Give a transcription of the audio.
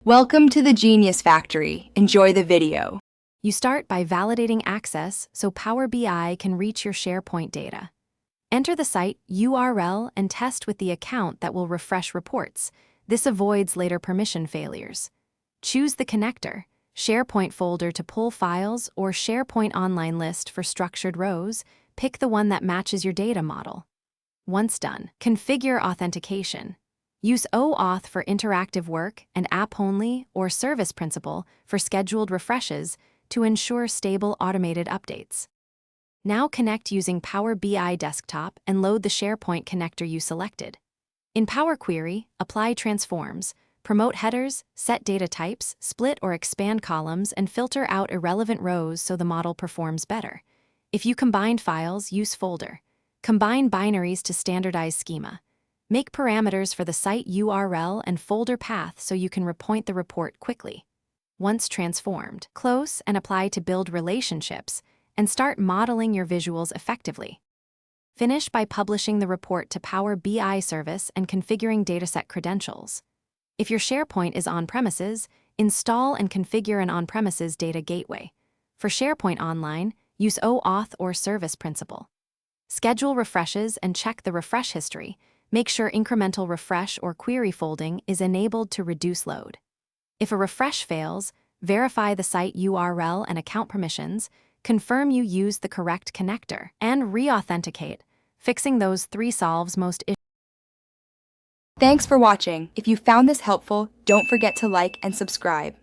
Welcome to the Genius Factory. Enjoy the video. You start by validating access so Power BI can reach your SharePoint data. Enter the site URL and test with the account that will refresh reports. This avoids later permission failures. Choose the connector, SharePoint folder to pull files, or SharePoint online list for structured rows. Pick the one that matches your data model. Once done, configure authentication. Use OAuth for interactive work and app-only or service principal for scheduled refreshes to ensure stable automated updates. Now connect using Power BI Desktop and load the SharePoint connector you selected. In Power Query, apply transforms, promote headers, set data types, split or expand columns, and filter out irrelevant rows so the model performs better. If you combined files, use folder. Combine binaries to standardize schema. Make parameters for the site URL and folder path so you can repoint the report quickly. Once transformed, close and apply to build relationships and start modeling your visuals effectively. Finish by publishing the report to Power BI service and configuring dataset credentials. If your SharePoint is on-premises, install and configure an on-premises data gateway. For SharePoint Online, use OAuth or service principal. Schedule refreshes and check the refresh history. Make sure incremental refresh or query folding is enabled to reduce load. If a refresh fails, verify the site URL and account permissions, confirm you used the correct connector, and re-authenticate. Fixing those 3 solves most issues. Thanks for watching. If you found this helpful, don't forget to like and subscribe.